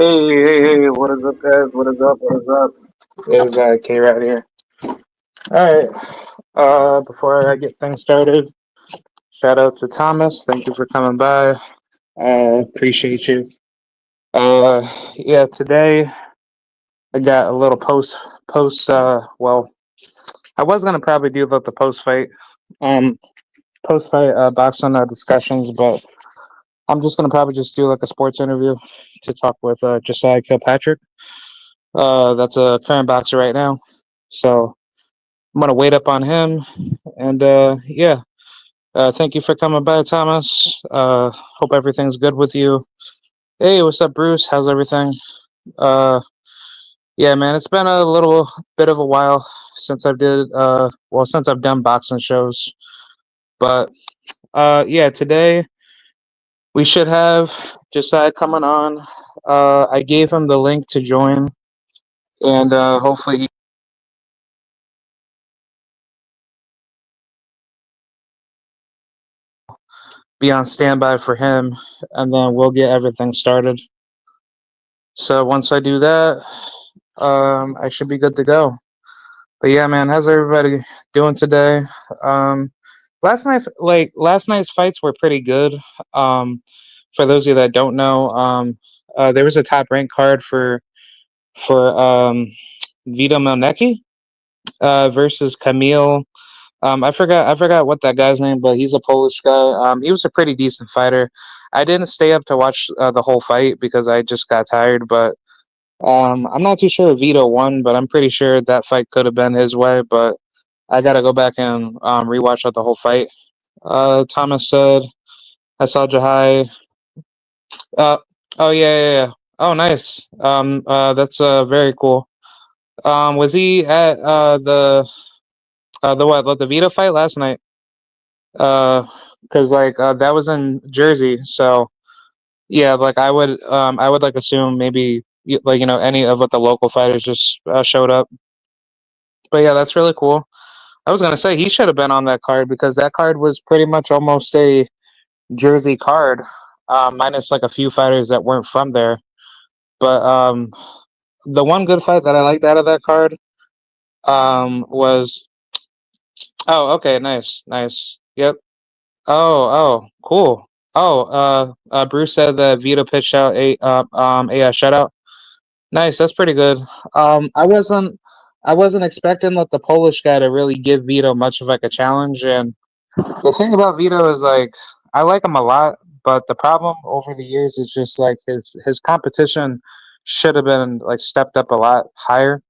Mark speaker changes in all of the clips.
Speaker 1: Hey, what is up, guys? What is up? What is up? It's K right here. All right. Before I get things started, shout out to Thomas. Thank you for coming by. Appreciate you. Yeah, today I got a little post. Well, I was gonna probably do the um, post fight boxing discussions, but I'm just gonna probably just do like a sports interview to talk with Jasai Kilpatrick. That's a current boxer right now. So I'm gonna wait up on him, and yeah. Thank you for coming by, Thomas. Hope everything's good with you. Hey, what's up, Bruce? How's everything? Uh, yeah, man, it's been a little bit of a while since since I've done boxing shows, but yeah, today we should have Josiah coming on. I gave him the link to join, and hopefully he be on standby for him, and then we'll get everything started. So once I do that, I should be good to go. But yeah, man, how's everybody doing today? Um, last night's fights were pretty good. Um, for those of you that don't know, there was a top ranked card for Vito Melnecki versus Camille. I forgot what that guy's name, but he's a Polish guy. He was a pretty decent fighter. I didn't stay up to watch the whole fight because I just got tired, but I'm not too sure if Vito won, but I'm pretty sure that fight could have been his way. But I got to go back and rewatch out the whole fight. Thomas said, I saw Jahai. Uh, oh, yeah. Oh, nice. That's very cool. Was he at the what, the Vito fight last night? Because that was in Jersey. So, yeah, like I would like assume maybe any of what the local fighters just showed up. But yeah, that's really cool. I was gonna say he should have been on that card because that card was pretty much almost a Jersey card, minus like a few fighters that weren't from there. But the one good fight that I liked out of that card was okay, nice, yep. Oh, cool. Bruce said that Vito pitched out a shutout. Nice, that's pretty good. I wasn't expecting like the Polish guy to really give Vito much of like a challenge, and the thing about Vito is like I like him a lot, but the problem over the years is just like his competition should have been like stepped up a lot higher,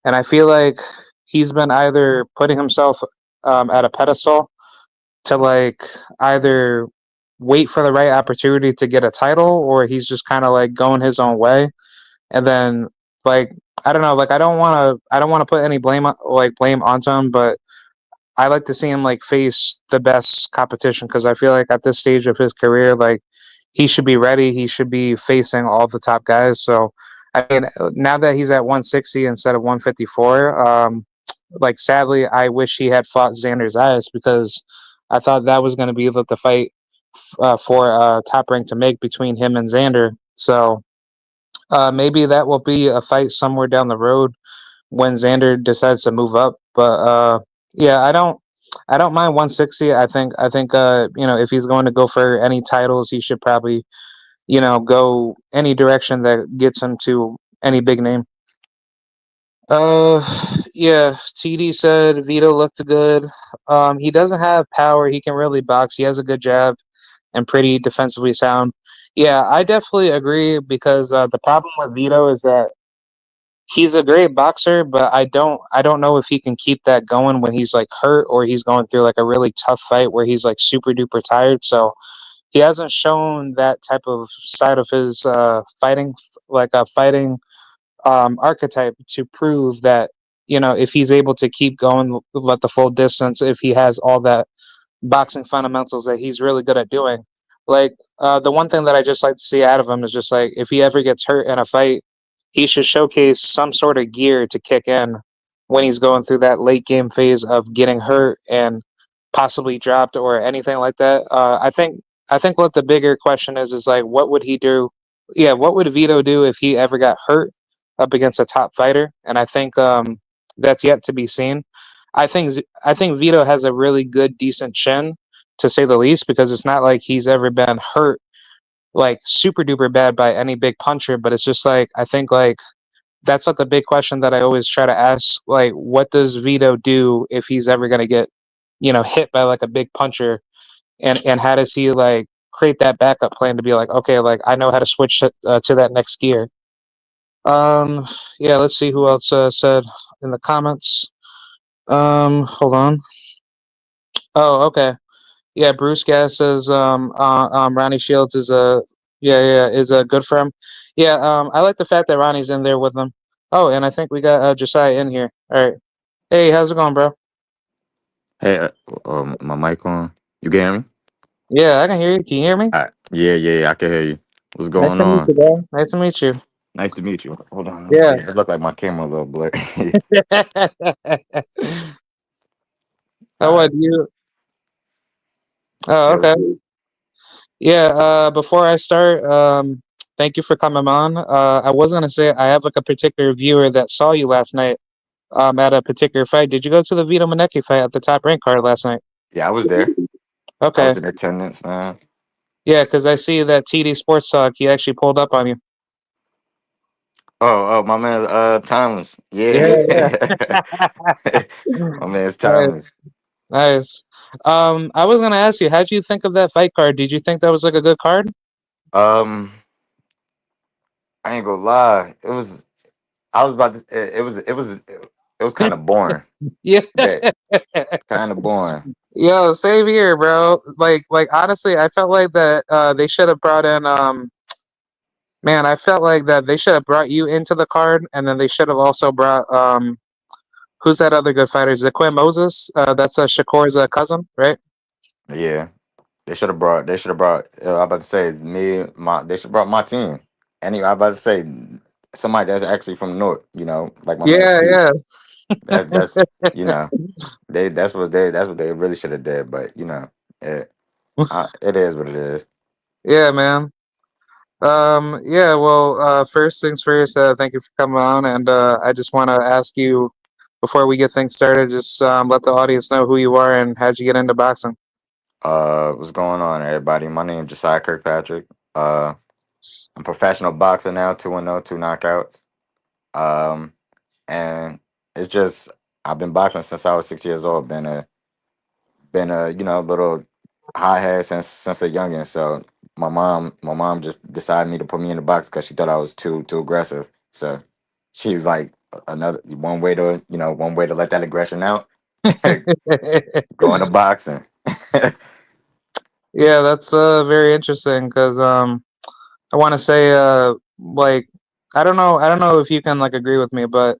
Speaker 1: and I feel like he's been either putting himself at a pedestal to like either wait for the right opportunity to get a title, or he's just kind of like going his own way, and then like I don't know, like I don't want to put any blame onto him, but I like to see him like face the best competition because I feel like at this stage of his career, like he should be ready. He should be facing all the top guys. So I mean, now that he's at 160 instead of 154, like sadly, I wish he had fought Xander Zayas because I thought that was going to be the fight for top rank to make between him and Xander. So maybe that will be a fight somewhere down the road when Xander decides to move up. But yeah, I don't mind 160. I think if he's going to go for any titles, he should probably go any direction that gets him to any big name. Uh, yeah. TD said Vito looked good. He doesn't have power. He can really box. He has a good jab and pretty defensively sound. Yeah, I definitely agree because the problem with Vito is that he's a great boxer, but I don't know if he can keep that going when he's like hurt or he's going through like a really tough fight where he's like super duper tired. So he hasn't shown that type of side of his fighting archetype to prove that if he's able to keep going the full distance, if he has all that boxing fundamentals that he's really good at doing. Like the one thing that I just like to see out of him is just like if he ever gets hurt in a fight, he should showcase some sort of gear to kick in when he's going through that late game phase of getting hurt and possibly dropped or anything like that. I think what the bigger question is like what would he do yeah, what would Vito do if he ever got hurt up against a top fighter? And I think that's yet to be seen. I think Vito has a really good, decent chin, to say the least, because it's not like he's ever been hurt like super duper bad by any big puncher. But it's just like I think like that's like the big question that I always try to ask. Like, what does Vito do if he's ever gonna get, hit by like a big puncher, and how does he like create that backup plan to be like, okay, like I know how to switch to that next gear. Um, yeah, let's see who else said in the comments. Hold on. Oh, okay. Yeah, Bruce Gas says Ronnie Shields is a is a good for him. Yeah, I like the fact that Ronnie's in there with him. Oh, and I think we got Josiah in here. All right. Hey, how's it going, bro?
Speaker 2: Hey, my mic on. You can hear me?
Speaker 1: Yeah, I can hear you. Can you hear me?
Speaker 2: Yeah, yeah, yeah, I can hear you. What's
Speaker 1: Nice
Speaker 2: going
Speaker 1: to meet
Speaker 2: on?
Speaker 1: you, bro. Nice to meet you.
Speaker 2: Nice to meet you. Hold on, let me
Speaker 1: Yeah.
Speaker 2: see. It looked like my camera a little blurry.
Speaker 1: Oh,
Speaker 2: All right.
Speaker 1: what you? Oh,
Speaker 2: Yeah,
Speaker 1: okay. Yeah. Before I start, thank you for coming on. I was gonna say I have like a particular viewer that saw you last night. At a particular fight. Did you go to the Vito Manecki fight at the top rank card last night?
Speaker 2: yeah, I was there. I
Speaker 1: Okay.
Speaker 2: was in attendance, man.
Speaker 1: Yeah, because I see that TD Sports Talk. He actually pulled up on you.
Speaker 2: Oh, my man's Thomas.
Speaker 1: Yeah,
Speaker 2: Yeah.
Speaker 1: yeah.
Speaker 2: My man's
Speaker 1: Nice,
Speaker 2: Thomas.
Speaker 1: nice. I was gonna ask you, how'd you think of that fight card? Did you think that was like a good card?
Speaker 2: Um, I ain't gonna lie. I was about to. It was kind of boring.
Speaker 1: Yeah.
Speaker 2: Yeah, kind of boring.
Speaker 1: Yo, same here, bro. Like honestly, I felt like that they should have brought in man, I felt like that they should have brought you into the card, and then they should have also brought who's that other good fighter? Zaquin Moses. That's Shakur's cousin, right?
Speaker 2: Yeah. They should have brought. They should have brought. I'm about to say me. My. They should have brought my team. Anyway, I'm about to say somebody that's actually from the north. Like my man's
Speaker 1: Yeah,
Speaker 2: Q.
Speaker 1: yeah,
Speaker 2: That's you know they. That's what they really should have did. But it it is what it is.
Speaker 1: yeah, man. Yeah. Well, first things first. Thank you for coming on, and I just want to ask you before we get things started, just let the audience know who you are and how'd you get into boxing.
Speaker 2: What's going on, everybody? My name is Jasai Kirkpatrick. I'm a professional boxer now. 2-0, two knockouts. Um, and it's just I've been boxing since I was 6 years old. Been a little hothead since a youngin. So my mom just decided me to put me in the box because she thought I was too aggressive. So she's like another one way to let that aggression out. Go into boxing.
Speaker 1: Yeah, that's very interesting because I want to say like I don't know if you can like agree with me, but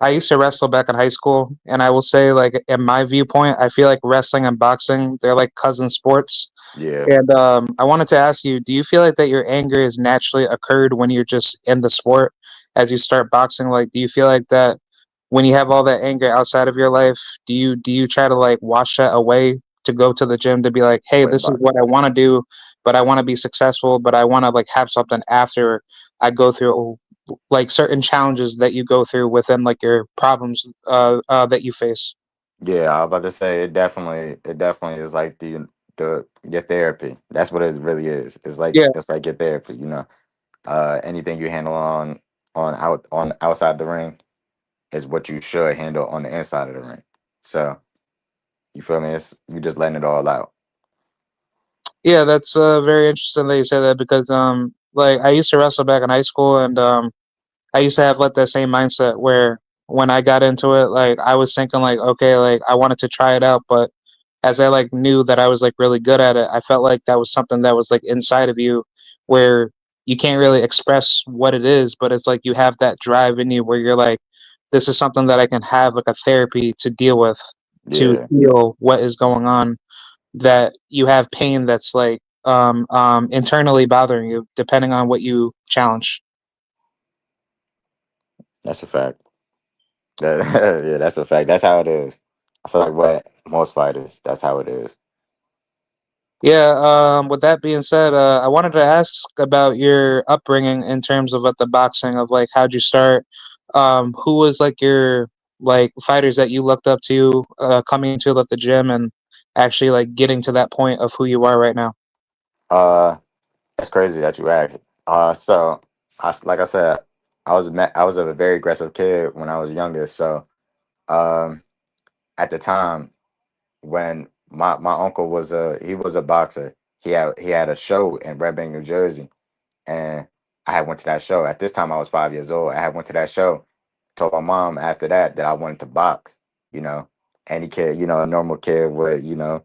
Speaker 1: I used to wrestle back in high school, and I will say, like, in my viewpoint, I feel like wrestling and boxing, they're like cousin sports.
Speaker 2: Yeah,
Speaker 1: And I wanted to ask you, do you feel like that your anger is naturally occurred when you're just in the sport as you start boxing? Like, do you feel like that when you have all that anger outside of your life, do you try to like wash that away to go to the gym to be like, hey,
Speaker 2: with
Speaker 1: this is
Speaker 2: box.
Speaker 1: what I want to do, but I want to be successful, but I want to like have something after I go through like certain challenges that you go through within like your problems that you face.
Speaker 2: Yeah, I was about to say it definitely is like the your therapy. That's what it really is.
Speaker 1: Yeah,
Speaker 2: It's like your therapy. Anything you handle on outside the ring is what you should handle on the inside of the ring. So you feel me? It's you just letting it all out.
Speaker 1: yeah, that's very interesting that you say that because like I used to wrestle back in high school, and I used to have like that same mindset where when I got into it, like I was thinking like, okay, like I wanted to try it out, but as I like knew that I was like really good at it, I felt like that was something that was like inside of you where you can't really express what it is, but it's like you have that drive in you where you're like, this is something that I can have like a therapy to deal with, to
Speaker 2: Yeah,
Speaker 1: heal what is going on, that you have pain that's like internally bothering you depending on what you challenge.
Speaker 2: that's a fact. That, yeah, that's a fact. That's how it is. I feel like what most fighters, that's how it is.
Speaker 1: Yeah, with that being said, I wanted to ask about your upbringing in terms of what the boxing of like how'd you start? Who was like your like fighters that you looked up to coming into like the gym and actually like getting to that point of who you are right now?
Speaker 2: Uh, it's crazy that you asked. So like I said, I was a very aggressive kid when I was younger. So um, at the time when my uncle was a boxer, he had a show in Red Bank, New Jersey, and I had went to that show. At this time, I was 5 years old. I had went to that show. Told my mom after that I wanted to box. You know, any kid, a normal kid would,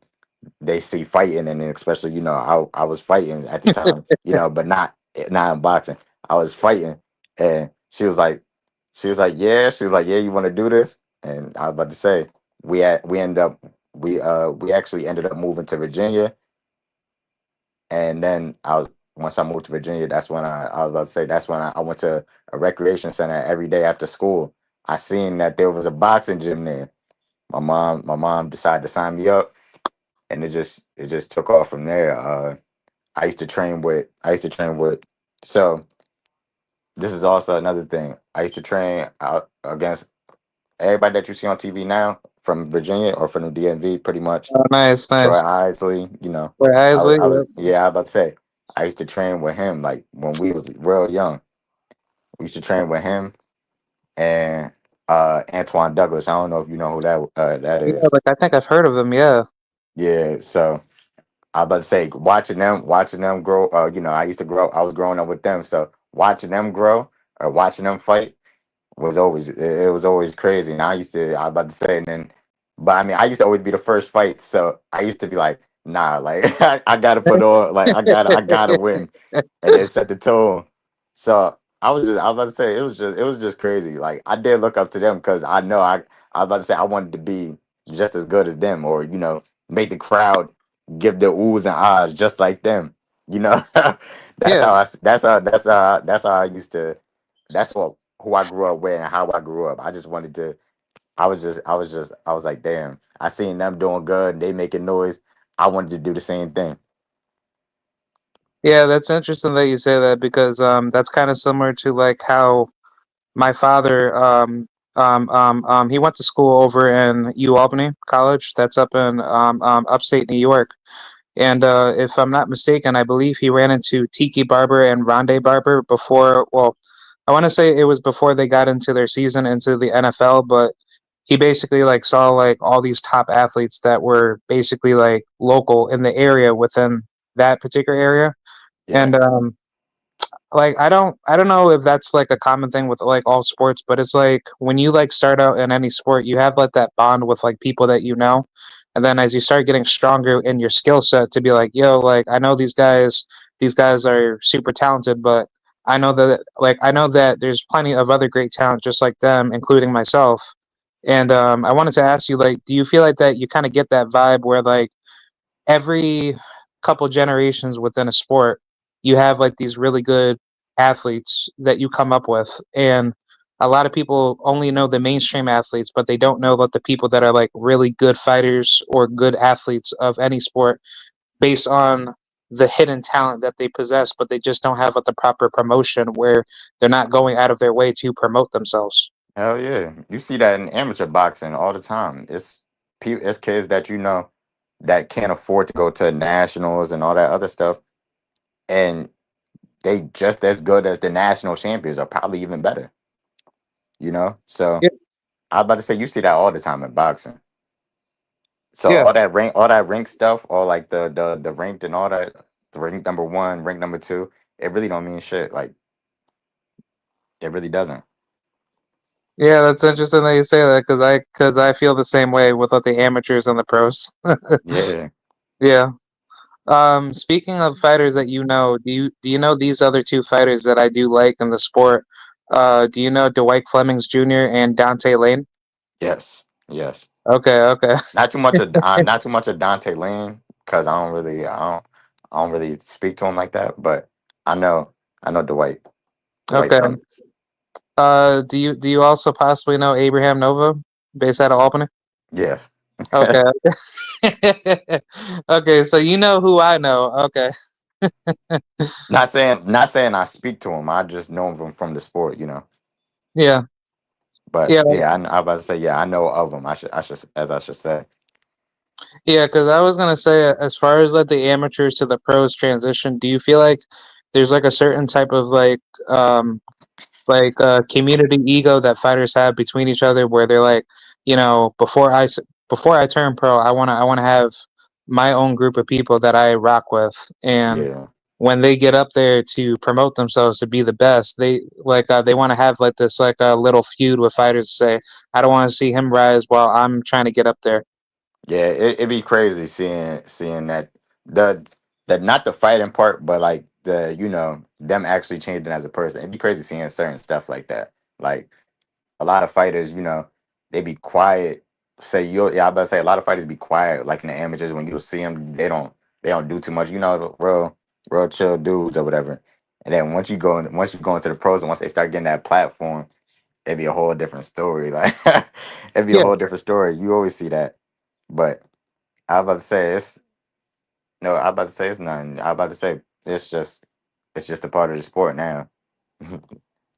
Speaker 2: they see fighting, and then especially, I was fighting at the time, but not in boxing. I was fighting, and she was like, yeah, you want to do this? And I was about to say, we end up we actually ended up moving to Virginia, and then once I moved to Virginia, that's when I was about to say that's when I went to a recreation center every day after school. I seen that there was a boxing gym there. My mom decided to sign me up, and it just took off from there. I used to train with. So this is also another thing. I used to train out against everybody that you see on TV now from Virginia or from the DMV, pretty much.
Speaker 1: Oh, nice,
Speaker 2: Troy
Speaker 1: nice.
Speaker 2: Isley,
Speaker 1: For Isley,
Speaker 2: I
Speaker 1: yep.
Speaker 2: was yeah, I was about to say I used to train with him like when we was real young. We used to train with him and Antoine Douglas. I don't know if you know who that
Speaker 1: Yeah,
Speaker 2: is.
Speaker 1: like I think I've heard of them. Yeah,
Speaker 2: Yeah, so I was about to say watching them grow. I used to grow. I was growing up with them, so watching them grow or watching them fight it was always crazy. And I was about to say, and then, but I mean, I used to always be the first fight, so I used to be like, nah, like I gotta put on, like I gotta win, and then set the tone. So I was about to say, it was just crazy. Like I did look up to them because I was about to say I wanted to be just as good as them, or make the crowd give their oohs and ahs just like them. You know,
Speaker 1: yeah,
Speaker 2: that's how I used to. That's what who I grew up with and how I grew up. I just wanted to. I was like, damn. I seen them doing good and they making noise. I wanted to do the same thing.
Speaker 1: yeah. That's interesting that you say that because that's kind of similar to like how my father he went to school over in U Albany College. That's up in upstate New York. And if I'm not mistaken, I believe he ran into Tiki Barber and Rondé Barber before. Well, I want to say it was before they got into their season into the NFL, but he basically like saw like all these top athletes that were basically like local in the area within that particular area.
Speaker 2: Yeah.
Speaker 1: And like I don't know if that's like a common thing with like all sports, but it's like when you like start out in any sport, you have like that bond with like people that you know, and then as you start getting stronger in your skill set, to be like, yo, like I know these guys are super talented, but I know that there's plenty of other great talent just like them, including myself. And I wanted to ask you, like, do you feel like that you kind of get that vibe where like every couple generations within a sport, you have like these really good athletes that you come up with, and a lot of people only know the mainstream athletes, but they don't know about the people that are like really good fighters or good athletes of any sport based on the hidden talent that they possess, but they just don't have the proper promotion where they're not going out of their way to promote themselves.
Speaker 2: Hell yeah. You see that in amateur boxing all the time. It's kids that that can't afford to go to nationals and all that other stuff. And they just as good as the national champions are probably even better, So
Speaker 1: Yeah,
Speaker 2: I was about to say you see that all the time in boxing. So
Speaker 1: yeah,
Speaker 2: all that rank stuff, all like the ranked and all that, the rank number one, rank number two, it really don't mean shit. Like it really doesn't.
Speaker 1: yeah. That's interesting that you say that because I feel the same way with the amateurs and the pros.
Speaker 2: Yeah.
Speaker 1: Yeah. Speaking of fighters that you know, do you know these other two fighters that I do like in the sport? Do you know Dwight Flemings Jr. and Dante Lane?
Speaker 2: Yes. Yes.
Speaker 1: Okay, okay,
Speaker 2: Not too much of Dante Lane because I don't really speak to him like that. But I know I know Dwight
Speaker 1: okay.
Speaker 2: Flemings.
Speaker 1: Do you also possibly know Abraham Nova, based out of Albany?
Speaker 2: Yes.
Speaker 1: Okay. Okay, so you know who I know. Okay.
Speaker 2: Not saying I speak to him. I just know him from the sport, you know.
Speaker 1: Yeah.
Speaker 2: But
Speaker 1: Yeah.
Speaker 2: yeah, I'm about to say yeah, I know of him. I should say.
Speaker 1: Yeah, because I was gonna say, as far as like the amateurs to the pros transition, do you feel like there's like a certain type of um community ego that fighters have between each other, where they're like, before I turn pro, I wanna have my own group of people that I rock with, and
Speaker 2: Yeah.
Speaker 1: when they get up there to promote themselves to be the best, they want to have like this like a little feud with fighters. Say, I don't want to see him rise while I'm trying to get up there.
Speaker 2: Yeah, it'd be crazy seeing that the not the fighting part, but like them actually changing as a person. It'd be crazy seeing certain stuff like that. Like a lot of fighters, they be quiet. Say you, yeah, I about to say a lot of fighters be quiet. Like in the amateurs, when you see them, they don't do too much. The real chill dudes or whatever. And then once you go into the pros, and once they start getting that platform, it'd be a whole different story. Like it'd be a
Speaker 1: Yeah,
Speaker 2: whole different story. You always see that, but. I was about to say it's no. I was about to say it's nothing. I was about to say it's just a part of the sport now.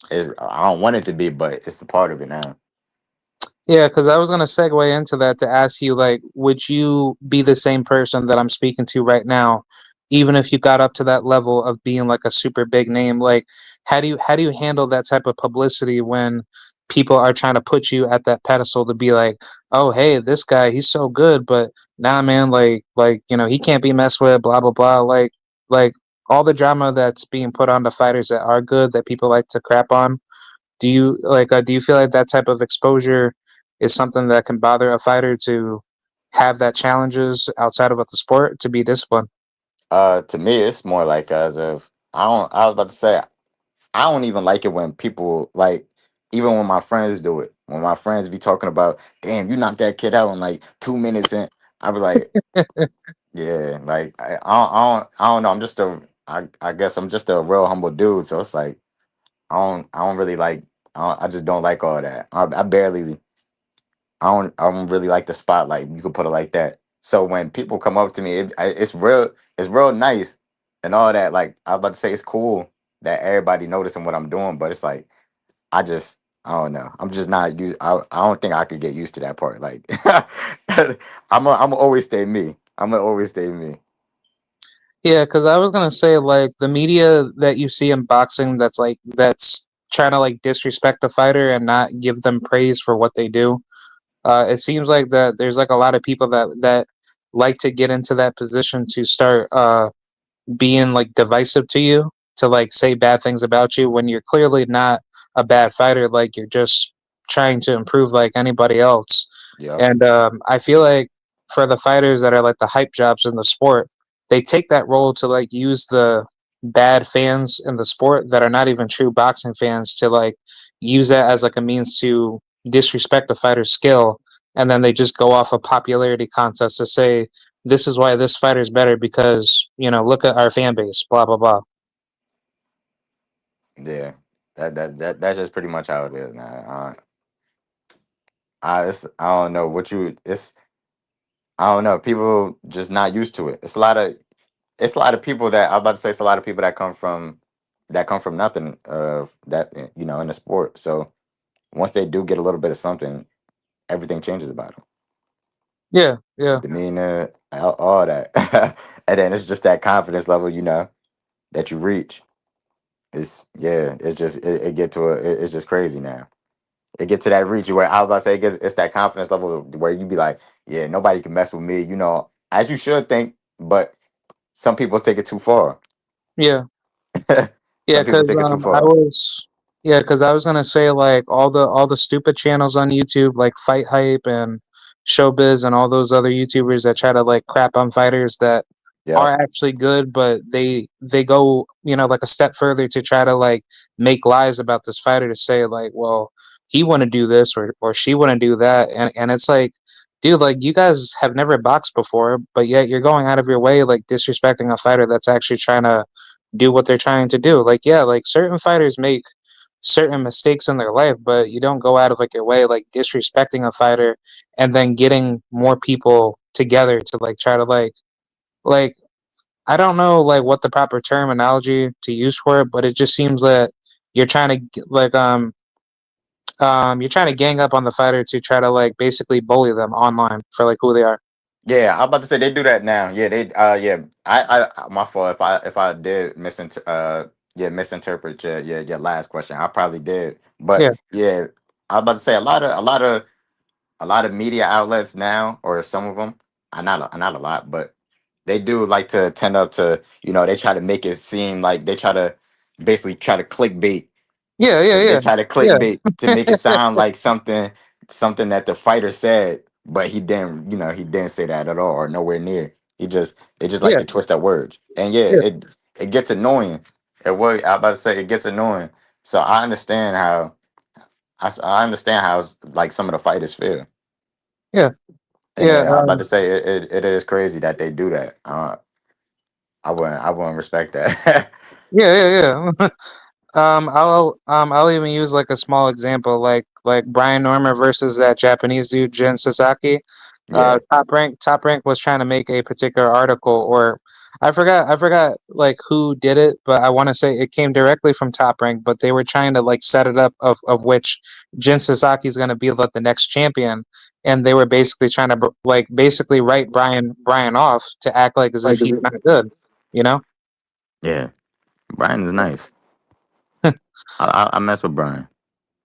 Speaker 2: I don't want it to be, but it's a part of it now.
Speaker 1: yeah, because I was gonna segue into that to ask you, like, would you be the same person that I'm speaking to right now, even if you got up to that level of being like a super big name? Like, how do you handle that type of publicity when people are trying to put you at that pedestal to be like, oh, hey, this guy, he's so good, but nah, man, he can't be messed with, blah blah blah, like all the drama that's being put on the fighters that are good that people like to crap on. Do you feel like that type of exposure is something that can bother a fighter to have that challenges outside of the sport to be disciplined?
Speaker 2: To me, it's more like as if I don't. I was about to say I don't even like it when people like, even when my friends do it. When my friends be talking about, damn, you knocked that kid out in like 2 minutes, and I be like, yeah, like I don't know. I guess I'm just a real humble dude. So it's like I don't really like. I just don't like all that. I barely. I don't really like the spotlight. You could put it like that. So when people come up to me, it's real nice and all that. Like I was about to say, it's cool that everybody noticing what I'm doing, but it's like I don't know. I'm just not used. I don't think I could get used to that part. Like I'm always stay me. I'm gonna always stay me.
Speaker 1: Yeah, because I was gonna say like the media that you see in boxing that's trying to like disrespect a fighter and not give them praise for what they do. It seems like that there's like a lot of people that like to get into that position to start being like divisive to you, to like say bad things about you when you're clearly not a bad fighter, like you're just trying to improve like anybody else.
Speaker 2: Yep.
Speaker 1: And I feel like for the fighters that are like the hype jobs in the sport, they take that role to like use the bad fans in the sport that are not even true boxing fans to like use that as like a means to disrespect the fighter's skill, and then they just go off a popularity contest to say this is why this fighter's better because look at our fan base, blah blah blah.
Speaker 2: Yeah. That's just pretty much how it is now. I don't know what you. I don't know. People just not used to it. It's a lot of people that I'm about to say. It's a lot of people that come from nothing. That in the sport. So once they do get a little bit of something, everything changes about them.
Speaker 1: Yeah, yeah,
Speaker 2: Demeanor, all that, and then it's just that confidence level, that you reach. It's yeah. It's just it get to it's just crazy now. It get to that reach where I was about to say it's that confidence level where you be like, yeah, nobody can mess with me. As you should think, but some people take it too far.
Speaker 1: yeah. Yeah,
Speaker 2: Some people
Speaker 1: because
Speaker 2: take it too
Speaker 1: I
Speaker 2: far.
Speaker 1: was yeah, because I was gonna say like all the stupid channels on YouTube like Fight Hype and Showbiz and all those other YouTubers that try to like crap on fighters that are
Speaker 2: Yep.
Speaker 1: actually good, but they go like a step further to try to like make lies about this fighter to say like, well, he want to do this or she want to do that, and it's like, dude, like you guys have never boxed before, but yet you're going out of your way like disrespecting a fighter that's actually trying to do what they're trying to do. Like, yeah, like certain fighters make certain mistakes in their life, but you don't go out of like your way like disrespecting a fighter and then getting more people together to like try to like I don't know like what the proper terminology to use for it, but it just seems that you're trying to you're trying to gang up on the fighter to try to like basically bully them online for like who they are.
Speaker 2: Yeah, I'm about to say they do that now. Yeah, they yeah. My fault if I did misinterpret your last question. I probably did. But
Speaker 1: Yeah,
Speaker 2: yeah, I was about to say a lot of media outlets now, or some of them, not a lot, but they do like to tend up to, they try to make it seem like they try to basically try to clickbait.
Speaker 1: yeah, yeah,
Speaker 2: They
Speaker 1: yeah,
Speaker 2: try to
Speaker 1: yeah,
Speaker 2: clickbait to make it sound like something that the fighter said, but he didn't say that at all or nowhere near. They just like
Speaker 1: yeah,
Speaker 2: to twist up words, and yeah,
Speaker 1: yeah,
Speaker 2: it gets annoying. I about to say it gets annoying. So I understand how like some of the fighters feel.
Speaker 1: yeah,
Speaker 2: And
Speaker 1: yeah,
Speaker 2: I'm about to say it is crazy that they do that. I wouldn't respect that.
Speaker 1: yeah, yeah, yeah. I'll even use like a small example, like Brian Norman versus that Japanese dude Jin Sasaki.
Speaker 2: Yeah,
Speaker 1: Top Rank was trying to make a particular article, or I forgot like who did it, but I want to say it came directly from Top Rank. But they were trying to like set it up of which Jin Sasaki is going to be like the next champion, and they were basically trying to like basically write Brian off to act like as if he's not good, you know?
Speaker 2: yeah. Brian is nice. I mess with Brian.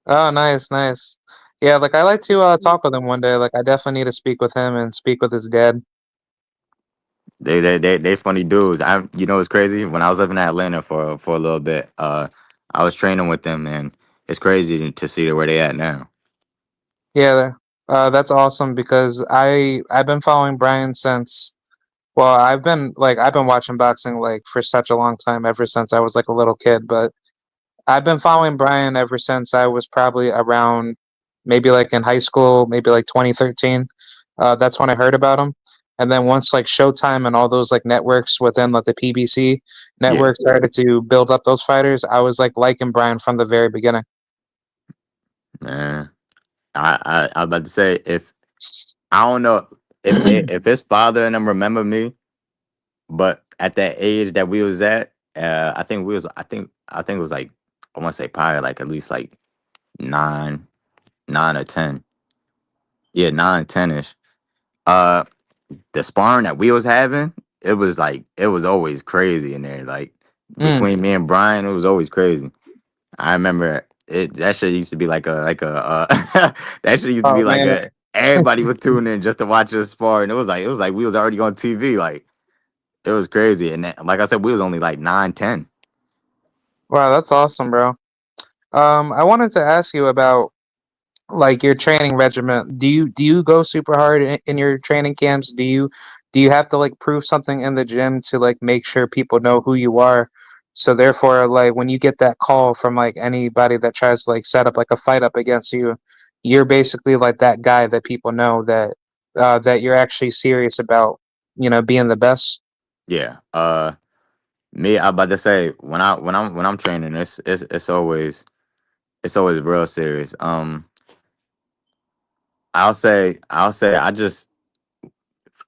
Speaker 1: Oh, nice, nice. Yeah, like I like to talk with him one day. Like I definitely need to speak with him and speak with his dad.
Speaker 2: They funny dudes. It's crazy. When I was living in Atlanta for a little bit, I was training with them, and it's crazy to see where they at now.
Speaker 1: Yeah, that's awesome because I've been following Brian since well, I've been watching boxing like for such a long time, ever since I was like a little kid. But I've been following Brian ever since I was probably around maybe like in high school, maybe like 2013. That's when I heard about him. And then once like Showtime and all those like networks within like the PBC
Speaker 2: Yeah,
Speaker 1: network started to build up those fighters, I was like liking Brian from the very beginning.
Speaker 2: man. I was about to say, if I don't know if his father and them remember me, but at that age that we was at, I think it was like, I want to say probably like at least like 9 or 10. Yeah, 9, 10 ish. Uh, the sparring that we was having, it was always crazy in there. Like
Speaker 1: Mm.
Speaker 2: between me and Brian, it was always crazy. I remember it. That shit used to be that shit used to
Speaker 1: Oh
Speaker 2: be like
Speaker 1: man,
Speaker 2: a everybody would tune in just to watch us spar, and it was like we was already on TV. Like it was crazy, and like I said, we was only like 9, 10.
Speaker 1: wow, that's awesome, bro. I wanted to ask you about like your training regimen. Do you go super hard in your training camps? Do you have to like prove something in the gym to like make sure people know who you are? So therefore, like when you get that call from like anybody that tries to like set up like a fight up against you, you're basically like that guy that people know that you're actually serious about, being the best.
Speaker 2: Yeah. Me, I about to say when I'm training, it's always real serious. I'll say I just,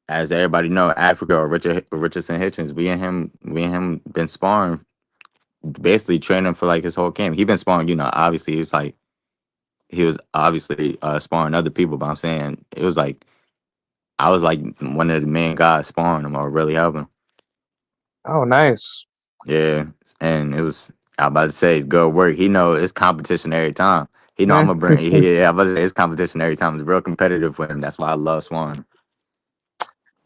Speaker 2: as everybody know, Africa or Richardson Hitchens, we and him been sparring, basically training for like his whole camp. He been sparring, obviously he was obviously sparring other people, but I'm saying it was like I was like one of the main guys sparring him or really helping.
Speaker 1: Oh, nice.
Speaker 2: Yeah, and it was, I about to say, it's good work. He know it's competition every time. He know I'm gonna bring. Yeah, I about to say it's competition every time. It's real competitive for him. That's why I love sparring.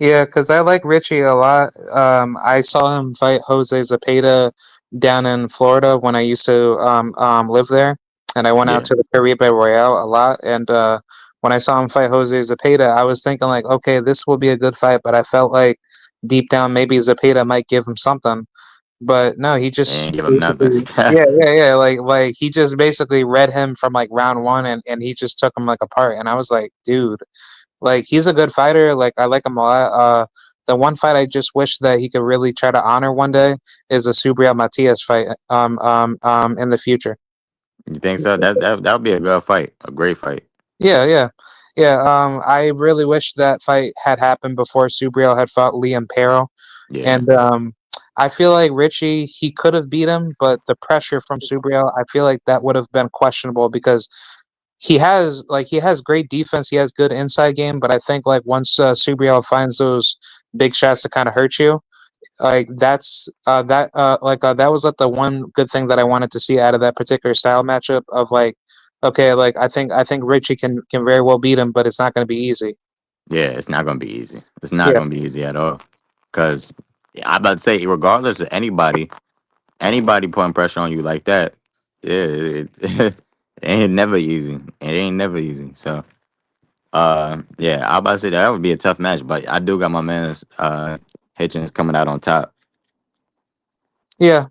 Speaker 1: Yeah, because I like Richie a lot. I saw him fight Jose Zapata down in Florida when I used to live there, and I went out
Speaker 2: Yeah,
Speaker 1: to the Caribe Royale a lot. And when I saw him fight Jose Zapata, I was thinking like, okay, this will be a good fight. But I felt like deep down maybe Zapata might give him something. But no, he just
Speaker 2: and give him nothing.
Speaker 1: basically, yeah, yeah, yeah, like he just basically read him from like round one, and he just took him like apart. And I was like, dude. Like he's a good fighter. Like I like him a lot. The one fight I just wish that he could really try to honor one day is a Subriel Matias fight. In the future.
Speaker 2: You think so? That would be a good fight, a great fight.
Speaker 1: Yeah, yeah, yeah. I really wish that fight had happened before Subriel had fought Liam Pero,
Speaker 2: Yeah,
Speaker 1: and I feel like Richie he could have beat him, but the pressure from Subriel, I feel like that would have been questionable because he has great defense, he has good inside game, but I think like once Subriel finds those big shots to kind of hurt you, like that was like the one good thing that I wanted to see out of that particular style matchup of like okay, like I think Richie can very well beat him, but it's not going to be easy.
Speaker 2: yeah. It's not gonna be easy. It's not
Speaker 1: Yeah.
Speaker 2: gonna be easy at all. Cause I about to say, regardless of anybody putting pressure on you like that, yeah, it ain't never easy. It ain't never easy. So, yeah, I about to say that would be a tough match, but I do got my man Hitchens coming out on top.
Speaker 1: Yeah.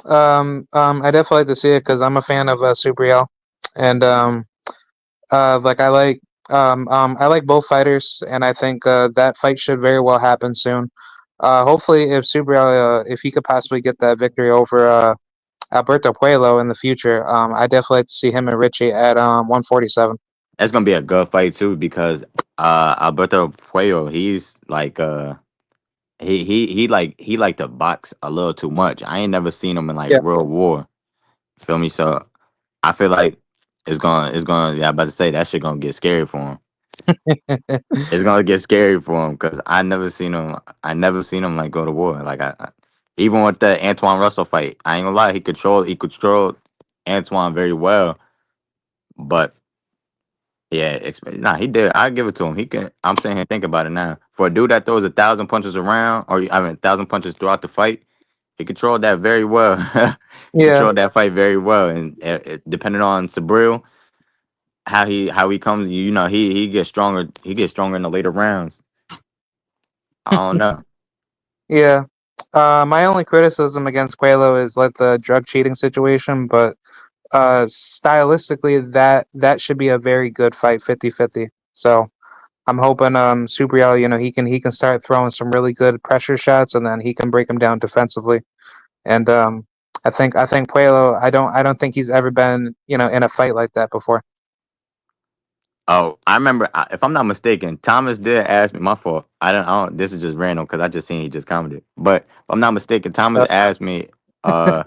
Speaker 1: I definitely like to see it because I'm a fan of Subriel, and like I like both fighters, and I think that fight should very well happen soon. Hopefully, if Subriel, if he could possibly get that victory over Alberto Puello in the future, I definitely like to see him and Richie at 147.
Speaker 2: That's gonna be a good fight too because Alberto Puello, he's like he like to box a little too much. I ain't never seen him in like
Speaker 1: Yeah.
Speaker 2: real war. Feel me? So I feel like it's gonna yeah, I'm about to say that shit gonna get scary for him. It's gonna get scary for him because I never seen him like go to war. Like even with the Antoine Russell fight, I ain't gonna lie, he controlled Antoine very well. But yeah, nah, he did. I give it to him. He can. I'm sitting here thinking about it now. For a dude that throws 1,000 punches around, or I mean 1,000 punches throughout the fight, he controlled that very well. He
Speaker 1: Yeah.
Speaker 2: controlled that fight very well, and depending on Sabril, how he comes, he gets stronger. He gets stronger in the later rounds. I don't know.
Speaker 1: Yeah. My only criticism against Quelo is like the drug cheating situation, but stylistically that should be a very good fight 50-50. So I'm hoping Subriel, he can start throwing some really good pressure shots and then he can break him down defensively. And I think Puello, I don't think he's ever been, in a fight like that before.
Speaker 2: Oh, I remember. If I'm not mistaken, Thomas did ask me. My fault. I don't. This is just random because I just seen he just commented. But if I'm not mistaken, Thomas
Speaker 1: Uh,
Speaker 2: asked me, uh,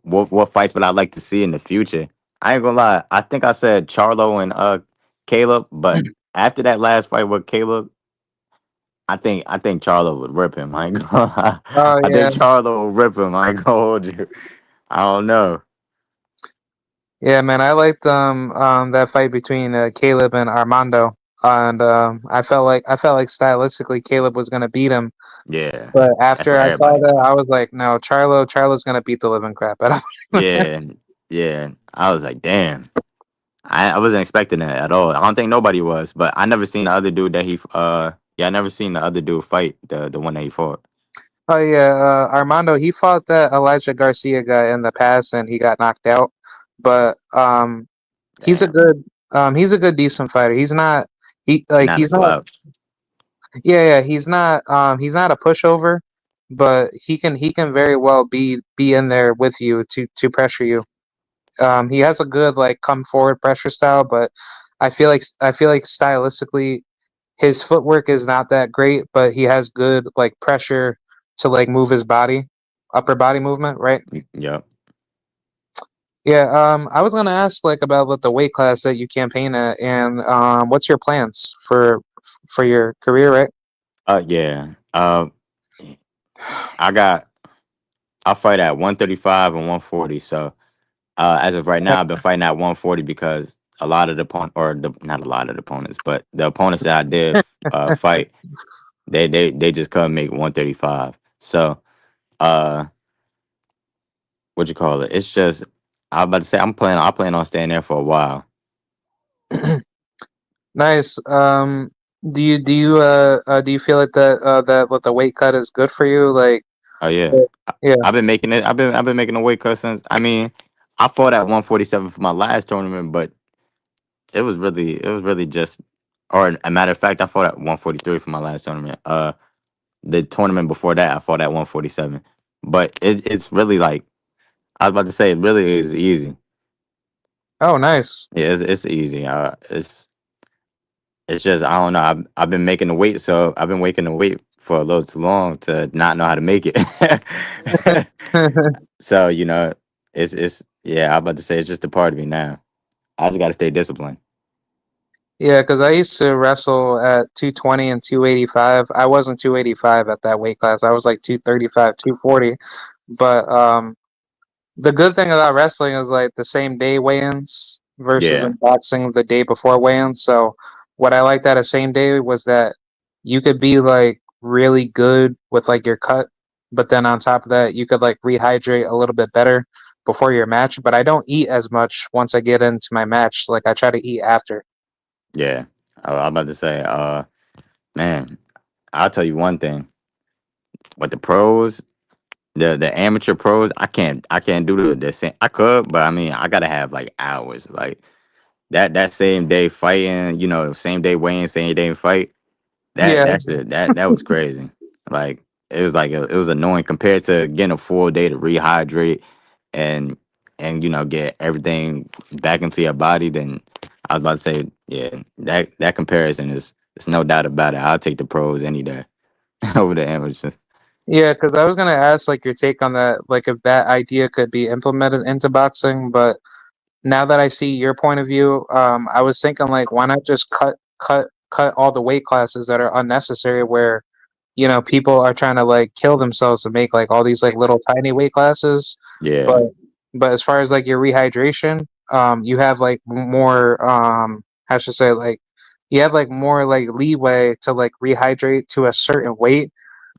Speaker 2: what fights would I like to see in the future? I ain't gonna lie. I think I said Charlo and Caleb, but after that last fight with Caleb, I think Charlo would rip him. I ain't gonna lie.
Speaker 1: oh
Speaker 2: I
Speaker 1: yeah.
Speaker 2: think Charlo would rip him. I ain't gonna hold you. I don't know.
Speaker 1: Yeah, man, I liked that fight between Caleb and Armando, and I felt like stylistically Caleb was gonna beat him,
Speaker 2: Yeah,
Speaker 1: but
Speaker 2: that's
Speaker 1: after
Speaker 2: what
Speaker 1: I saw
Speaker 2: everybody
Speaker 1: that,
Speaker 2: thought.
Speaker 1: I was like, no, Charlo's gonna beat the living crap out of him.
Speaker 2: Yeah, yeah. I was like, damn. I wasn't expecting that at all. I don't think nobody was, but I never seen the other dude that I never seen the other dude fight the one that he fought.
Speaker 1: Oh yeah, Armando he fought that Elijah Garcia guy in the past and he got knocked out, but he's a
Speaker 2: Damn,
Speaker 1: good he's a good decent fighter.
Speaker 2: he not a
Speaker 1: He's not
Speaker 2: slouch.
Speaker 1: yeah, he's not a pushover, but he can very well be in there with you to pressure you. He has a good like come forward pressure style, but I feel like stylistically his footwork is not that great, but he has good like pressure to like move his body, upper body movement, right?
Speaker 2: Yep.
Speaker 1: Yeah. I was gonna ask like about what the weight class that you campaign at, and what's your plans for your career, right?
Speaker 2: Yeah. I got I fight at 135 and 140. So as of right now, I've been fighting at 140 because a lot of the opponent, or not a lot of the opponents, but the opponents that I did fight, they just couldn't make 135. So uh, what you call it? It's just I was about to say I plan on staying there for a while.
Speaker 1: Nice. Do you feel like that what the weight cut is good for you? Like,
Speaker 2: Oh yeah.
Speaker 1: uh, yeah.
Speaker 2: I've been making it. I've been making a weight cut since. I mean, I fought at 147 for my last tournament, but it was really just, or a matter of fact, I fought at 143 for my last tournament. The tournament before that, I fought at 147. But it's really like I was about to say, it really is easy.
Speaker 1: Oh, nice.
Speaker 2: Yeah, it's easy. It's just I don't know. I've been making the weight, so I've been making the weight for a little too long to not know how to make it. So it's yeah. I'm about to say it's just a part of me now. I just got to stay disciplined.
Speaker 1: Yeah, because I used to wrestle at 220 and 285. I wasn't 285 at that weight class. I was like 235, 240. But the good thing about wrestling is like the same day weigh-ins versus in
Speaker 2: Yeah,
Speaker 1: boxing the day before weigh-ins. So what I liked at a same day was that you could be like really good with like your cut, but then on top of that, you could like rehydrate a little bit better before your match. But I don't eat as much once I get into my match. Like I try to eat after.
Speaker 2: yeah. I'm about to say, man, I'll tell you one thing. With the pros, the amateur pros, I can't do the same. I could, but I mean, I gotta have like hours, like that same day fighting. Same day weighing, same day fight. That
Speaker 1: Yeah,
Speaker 2: that shit, that was crazy. Like it was it was annoying compared to getting a full day to rehydrate and get everything back into your body. Then I was about to say, yeah, that comparison is it's no doubt about it. I'll take the pros any day over the amateurs.
Speaker 1: yeah, because I was gonna ask like your take on that, like if that idea could be implemented into boxing, but now that I see your point of view, I was thinking like, why not just cut all the weight classes that are unnecessary, where people are trying to like kill themselves to make like all these like little tiny weight classes, but
Speaker 2: Yeah.
Speaker 1: as far as like your rehydration, you have like more how should I say like you have like more like leeway to like rehydrate to a certain weight,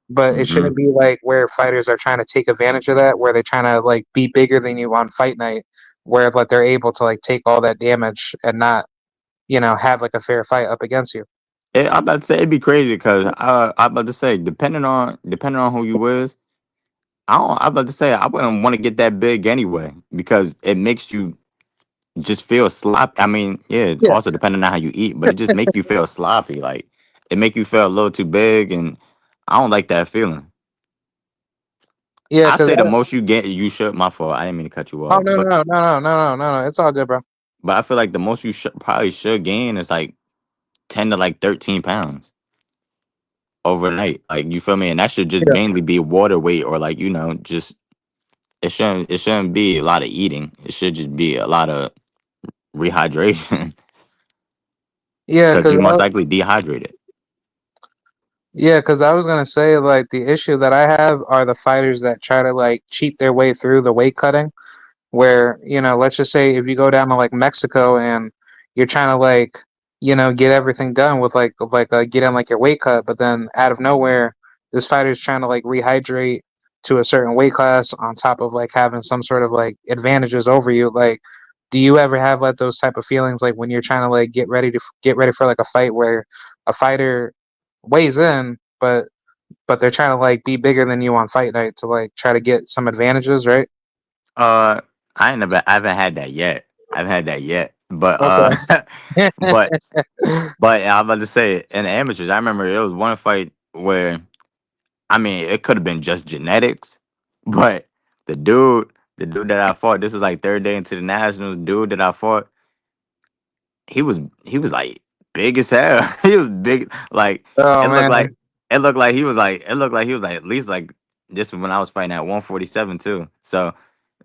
Speaker 1: but it
Speaker 2: Hmm.
Speaker 1: shouldn't be like where fighters are trying to take advantage of that, where they're trying to like be bigger than you on fight night, where like they're able to like take all that damage and not, have like a fair fight up against you.
Speaker 2: I'm about to say it'd be crazy because I'm about to say depending on who you is, I'm about to say I wouldn't want to get that big anyway because it makes you just feel sloppy. I mean, yeah,
Speaker 1: Yeah,
Speaker 2: also depending on how you eat, but it just make you feel sloppy. Like it make you feel a little too big, and I don't like that feeling.
Speaker 1: yeah,
Speaker 2: I
Speaker 1: because
Speaker 2: say the most you get, you should. My fault. I didn't mean to cut you
Speaker 1: oh
Speaker 2: off,
Speaker 1: no no no no no no no no, it's all good, bro.
Speaker 2: but I feel like the most you probably should gain is like 10 to like 13 pounds overnight. Like you feel me, and that should just
Speaker 1: Yeah,
Speaker 2: mainly be water weight or like just it shouldn't be a lot of eating. It should just be a lot of rehydration
Speaker 1: yeah,
Speaker 2: because
Speaker 1: because
Speaker 2: you most likely dehydrated.
Speaker 1: I was gonna say like the issue that I have are the fighters that try to like cheat their way through the weight cutting, where let's just say if you go down to like Mexico and you're trying to like get everything done with get in like your weight cut, but then out of nowhere this fighter's trying to like rehydrate to a certain weight class on top of like having some sort of like advantages over you. Like, do you ever have like those type of feelings like when you're trying to like get ready for like a fight where a fighter weighs in, but they're trying to like be bigger than you on fight night to like try to get some advantages, right?
Speaker 2: Uh, I haven't had that yet. I haven't had that yet. But
Speaker 1: Okay.
Speaker 2: but but I'm about to say in the amateurs, I remember there was one fight where I mean it could have been just genetics, but the dude, the dude that I fought, this was like third day into the nationals. Dude that I fought, he was like big as hell. He was big, like
Speaker 1: Oh
Speaker 2: it looked like
Speaker 1: man,
Speaker 2: it looked like he was like at least like this was when I was fighting at 147 too. So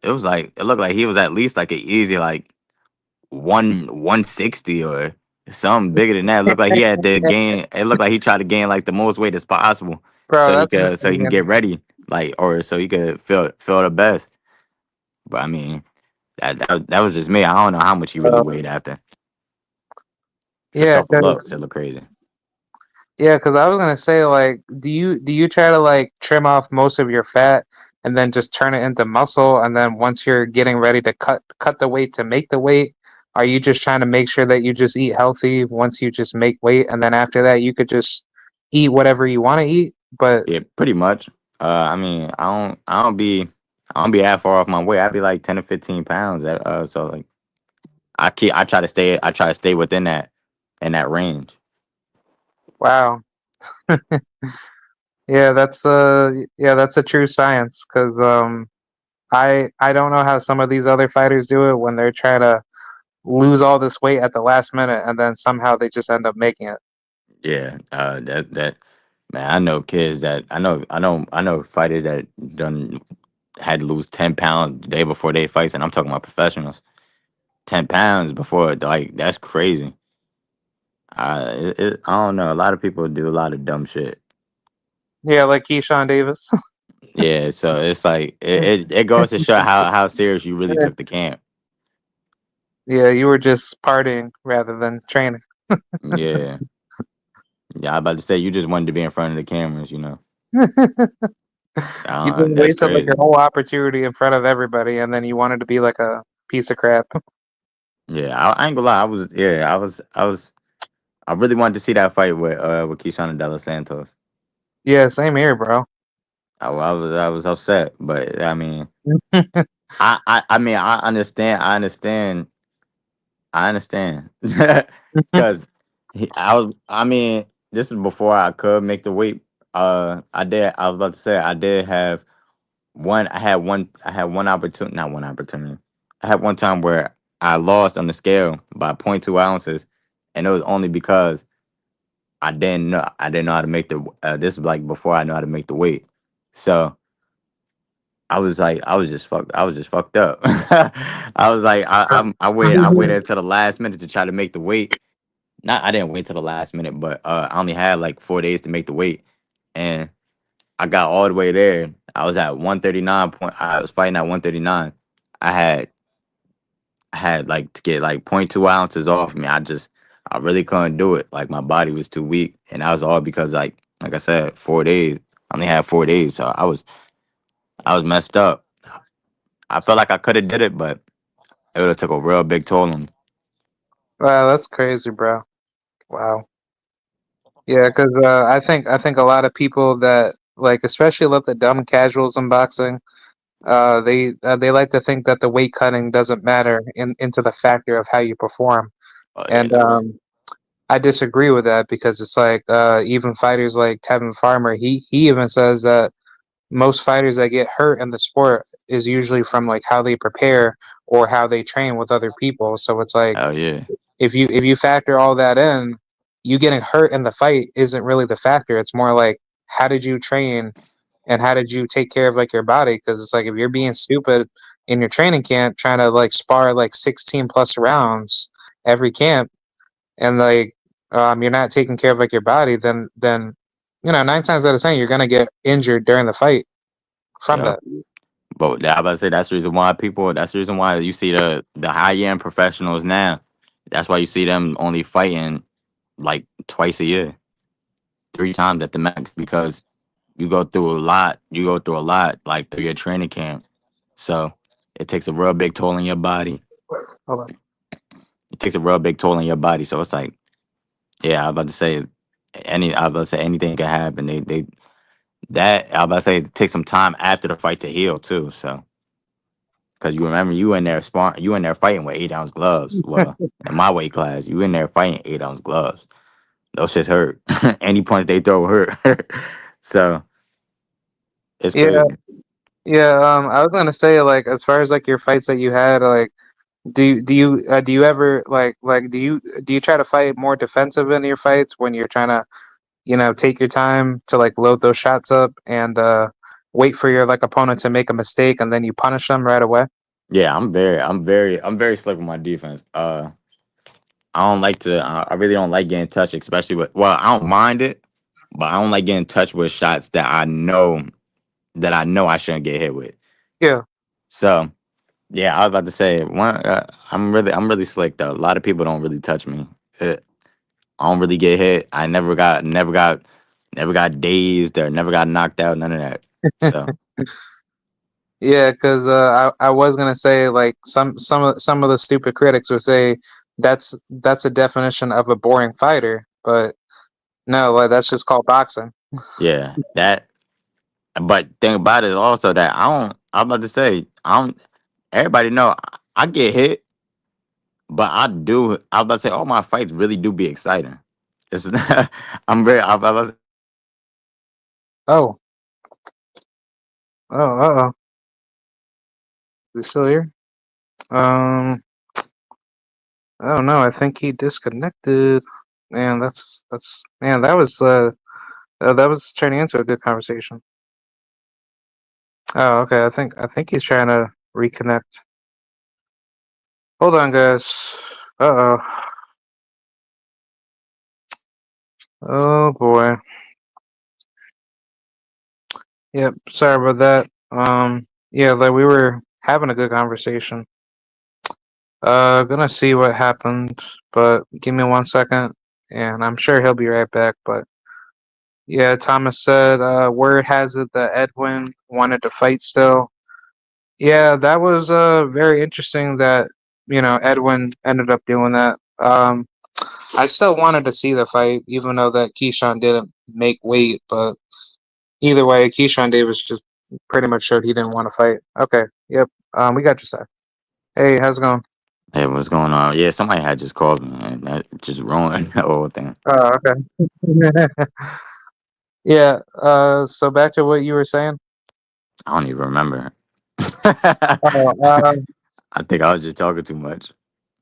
Speaker 2: it was like it looked like he was at least like an easy like 160 or something bigger than that. It looked like he had to gain. It looked like he tried to gain like the most weight as possible,
Speaker 1: bro, that's
Speaker 2: so he can
Speaker 1: insane.
Speaker 2: get ready, like or so he could feel the best. But I mean that was just me. I don't know how much he really
Speaker 1: Bro.
Speaker 2: weighed after. Just
Speaker 1: Yeah,
Speaker 2: off of looks,
Speaker 1: cause
Speaker 2: it looked crazy.
Speaker 1: I was gonna say like, do you try to like trim off most of your fat and then just turn it into muscle, and then once you're getting ready to cut the weight to make the weight, are you just trying to make sure that you just eat healthy once you just make weight, and then after that you could just eat whatever you want to eat? But
Speaker 2: Yeah, pretty much. I mean, I don't be that far off my weight. I'd be like 10 to 15 pounds. So like I try to stay within that in that range.
Speaker 1: wow, yeah, that's a true science, because I don't know how some of these other fighters do it when they're trying to lose all this weight at the last minute, and then somehow they just end up making it.
Speaker 2: Yeah, that man, I know kids that I know fighters that done had to lose 10 pounds the day before they fights, and I'm talking about professionals. 10 pounds before, like that's crazy. I don't know. A lot of people do a lot of dumb shit.
Speaker 1: Yeah, like Keyshawn Davis.
Speaker 2: Yeah, so it's like it goes to show how serious you really took the camp.
Speaker 1: Yeah, you were just partying rather than training.
Speaker 2: Yeah, yeah. I about to say you just wanted to be in front of the cameras.
Speaker 1: You just
Speaker 2: That's
Speaker 1: wasted like your
Speaker 2: crazy.
Speaker 1: whole opportunity in front of everybody, and then you wanted to be like a piece of crap.
Speaker 2: Yeah, I ain't gonna lie. I really wanted to see that fight with Keyshawn and De Los Santos.
Speaker 1: Yeah, same here, bro.
Speaker 2: I was upset, but I mean, I mean, I understand, because I mean, this is before I could make the weight. I was about to say I did have one. I had one opportunity, not one opportunity. I had one time where I lost on the scale by 0.2 ounces, and it was only because I didn't know how to make the. This was like before I know how to make the weight, so I was like, I was just fucked up. I was like, I waited until the last minute to try to make the weight. Not, I didn't wait till the last minute, but I only had like 4 days to make the weight, and I got all the way there. I was at 139 point. I was fighting at 139. I had I had like to get like 0.2 ounces off me. I really couldn't do it. Like my body was too weak, and that was all because like I said, 4 days. I only had 4 days, so I was messed up. I felt like I could have did it, but it would have took a real big toll on me.
Speaker 1: Wow, that's crazy, bro. Wow. Yeah, because I think a lot of people that like, especially let the dumb casuals in boxing, they like to think that the weight cutting doesn't matter into the factor of how you perform,
Speaker 2: Oh
Speaker 1: and
Speaker 2: yeah,
Speaker 1: I disagree with that because it's like even fighters like Tevin Farmer, he even says that most fighters that get hurt in the sport is usually from like how they prepare or how they train with other people. So it's like
Speaker 2: hell yeah,
Speaker 1: if you factor all that in, you getting hurt in the fight isn't really the factor. It's more like how did you train and how did you take care of like your body? Because it's like if you're being stupid in your training camp, trying to like spar like 16 plus rounds every camp, and like you're not taking care of like your body, then 9 times out of 10 you're gonna get injured during the fight from
Speaker 2: yeah.
Speaker 1: that.
Speaker 2: But I about to say that's the reason why people. That's the reason why you see the high end professionals now. That's why you see them only fighting like twice a year, 3 times at the max, because you go through a lot. You go through a lot like through your training camp. So it takes a real big toll on your body.
Speaker 1: Hold on.
Speaker 2: It takes a real big toll on your body. So it's like, yeah, I was about to say I was about to say anything can happen. They that I was about to say it takes some time after the fight to heal too. So because you remember you in there fighting with 8 ounce gloves. Well, in my weight class, you in there fighting 8 ounce gloves. Those shits hurt. Any punch they throw hurt. So it's
Speaker 1: Yeah,
Speaker 2: crazy.
Speaker 1: yeah. I was gonna say like as far as like your fights that you had, like do you ever like do you try to fight more defensive in your fights when you're trying to take your time to like load those shots up and wait for your like opponent to make a mistake and then you punish them right away?
Speaker 2: Yeah, I'm very slick with my defense. I don't like to. I really don't like getting touched, especially with. Well, I don't mind it, but I don't like getting touched with shots that I know I shouldn't get hit with.
Speaker 1: Yeah.
Speaker 2: So yeah, I was about to say one. I'm really slick though. A lot of people don't really touch me. Uh, I don't really get hit. I never got dazed or never got knocked out. None of that. So
Speaker 1: Yeah, because I was gonna say like some of the stupid critics would say that's a definition of a boring fighter, but no, like that's just called boxing.
Speaker 2: yeah, that. But thing about it is also that I don't. I'm about to say I don't. Everybody know I get hit, but I do. I was about to say all my fights really do be exciting. It's I'm very. I was
Speaker 1: Oh, oh, uh-oh. You still here? Um, Oh no, I think he disconnected. Man, that's man, that was turning into a good conversation. Oh, okay. I think he's trying to reconnect. Hold on, guys. Uh oh. Oh boy. Yep. Sorry about that. Yeah, like we were having a good conversation. Gonna see what happened, but give me 1 second, and I'm sure he'll be right back. But yeah, Thomas said, word has it that Edwin wanted to fight still. Yeah, that was very interesting that Edwin ended up doing that. I still wanted to see the fight, even though that Keyshawn didn't make weight. But either way, Keyshawn Davis just pretty much showed he didn't want to fight. Okay, yep. We got you, sir. Hey, how's it going?
Speaker 2: Hey, what's going on? Yeah, somebody had just called me, and that just ruined the whole thing.
Speaker 1: Oh, okay. Yeah. So back to what you were saying.
Speaker 2: I don't even remember. I
Speaker 1: Oh,
Speaker 2: think I was just talking too much.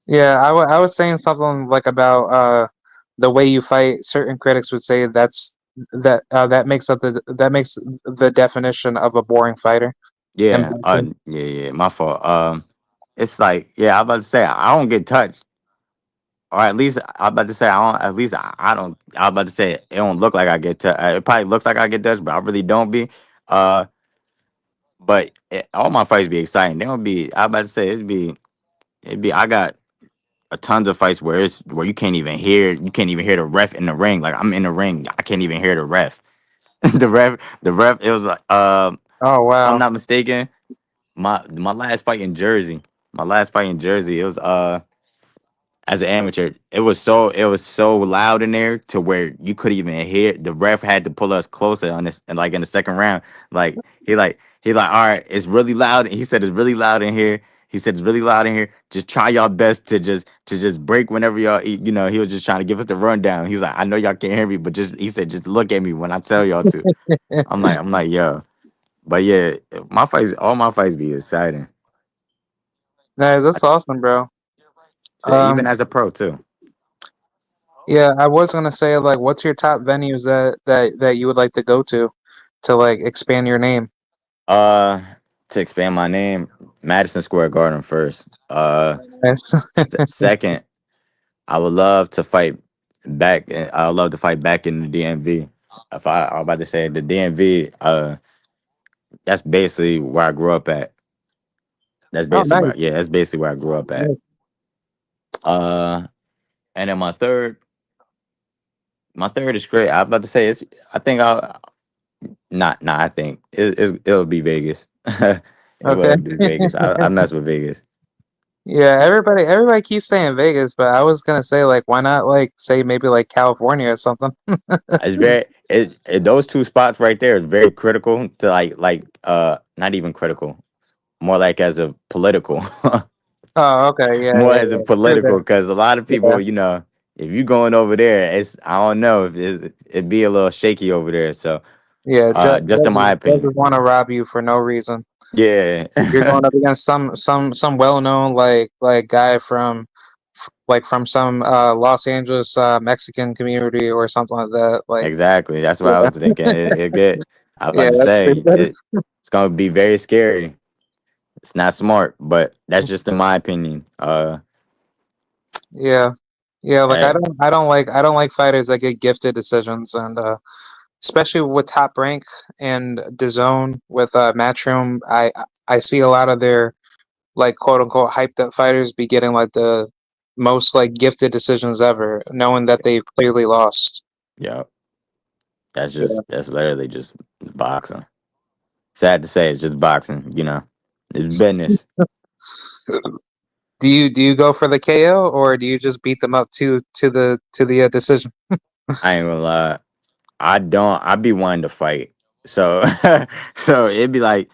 Speaker 1: yeah. I was saying something like about the way you fight. Certain critics would say that makes up that makes the definition of a boring fighter in
Speaker 2: Yeah,
Speaker 1: boxing.
Speaker 2: yeah, my fault. It's like, yeah, I was about to say I don't get touched, or at least I was about to say I don't. At least I don't. I was about to say it don't look like I get touched. It probably looks like I get touched, but I really don't be. Uh, but all my fights be exciting. They don't be. I was about to say it'd be. I got a tons of fights where it's where you can't even hear the ref in the ring. Like I'm in the ring, I can't even hear the ref. The ref. It was like,
Speaker 1: Oh
Speaker 2: if I'm
Speaker 1: wow.
Speaker 2: not mistaken, my last fight in Jersey, it was as an amateur, it was so loud in there to where you couldn't even hear. The ref had to pull us closer on this, and like in the second round, like he like, all right, it's really loud. He said it's really loud in here. He said it's really loud in here. Just try y'all best to just break whenever y'all eat. You know, he was just trying to give us the rundown. He's like, I know y'all can't hear me, but just he said just look at me when I tell y'all to. I'm like, yo. But yeah, all my fights be exciting.
Speaker 1: No, that's awesome, bro.
Speaker 2: Yeah, even
Speaker 1: Um,
Speaker 2: as a pro too.
Speaker 1: yeah, I was gonna say like, what's your top venues that you would like to go to like expand your name?
Speaker 2: Uh, to expand my name, Madison Square Garden first.
Speaker 1: Nice.
Speaker 2: Second, I would love to fight back. I would love to fight back in the DMV. If I was about to say the DMV, that's basically where I grew up at.
Speaker 1: Oh, nice.
Speaker 2: That's basically where I grew up at.
Speaker 1: Nice.
Speaker 2: Uh, and then my third is great. I was about to say it's. I think I'll not. Nah, I think it'll be Vegas. It
Speaker 1: Okay.
Speaker 2: will be Vegas. I mess with Vegas.
Speaker 1: Yeah, everybody keeps saying Vegas, but I was gonna say like, why not like say maybe like California or something?
Speaker 2: It's very those two spots right there is very critical to not even critical, more like as a political,
Speaker 1: Oh, okay. Yeah,
Speaker 2: more
Speaker 1: yeah,
Speaker 2: as a
Speaker 1: yeah. True
Speaker 2: political
Speaker 1: that.
Speaker 2: because a lot of
Speaker 1: Yeah,
Speaker 2: people, you know, if you going over there, it's I don't know if it'd be a little shaky over there. So,
Speaker 1: yeah.
Speaker 2: just in my opinion,
Speaker 1: Judges want to rob you for no reason.
Speaker 2: yeah,
Speaker 1: You're going up against some well-known like guy from like from some Los Angeles Mexican community or something like that. Like,
Speaker 2: exactly. That's what I
Speaker 1: yeah,
Speaker 2: was thinking. It get. I was
Speaker 1: yeah.
Speaker 2: about to
Speaker 1: That's
Speaker 2: say
Speaker 1: that is
Speaker 2: it's gonna be very scary. It's not smart, but that's just in my opinion.
Speaker 1: yeah, yeah. Like
Speaker 2: Eh,
Speaker 1: I don't like fighters that get gifted decisions and especially with Top Rank and DAZN with Matchroom. I see a lot of their like quote unquote hyped up fighters be getting like the most like gifted decisions ever, knowing that they've clearly lost.
Speaker 2: yeah,
Speaker 1: Yeah.
Speaker 2: that's literally just boxing. Sad to say, it's just boxing. You know, it's business.
Speaker 1: Do you go for the KO or do you just beat them up to the decision?
Speaker 2: I ain't gonna lie. I don't. I be wanting to fight. So, so it'd be like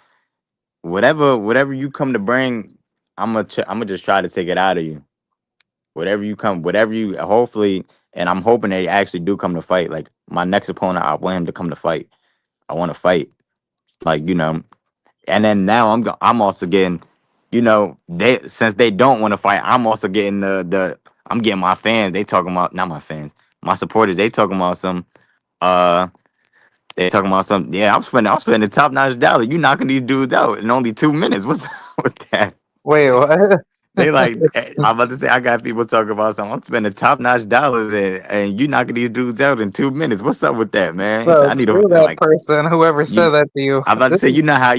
Speaker 2: whatever you come to bring, I'm gonna just try to take it out of you. Whatever you. Hopefully, and I'm hoping they actually do come to fight. Like my next opponent, I want him to come to fight. I want to fight. Like, you know, and then now I'm also getting, you know, they since they don't want to fight, I'm also getting I'm getting my fans. They talking about not my fans, my supporters. They talking about some. Uh, they talking about some. Yeah, I'm spending top notch dollar. You knocking these dudes out in only 2 minutes. What's with that?
Speaker 1: Wait, what?
Speaker 2: They like. I'm about to say I got people talking about something. I'm spending top notch dollars and you knocking these dudes out in 2 minutes. What's up with that, man? He said
Speaker 1: Bro,
Speaker 2: I need
Speaker 1: screw
Speaker 2: to
Speaker 1: that
Speaker 2: like
Speaker 1: person, whoever said
Speaker 2: you.
Speaker 1: that to you.
Speaker 2: I'm about to
Speaker 1: This
Speaker 2: say
Speaker 1: is,
Speaker 2: you know how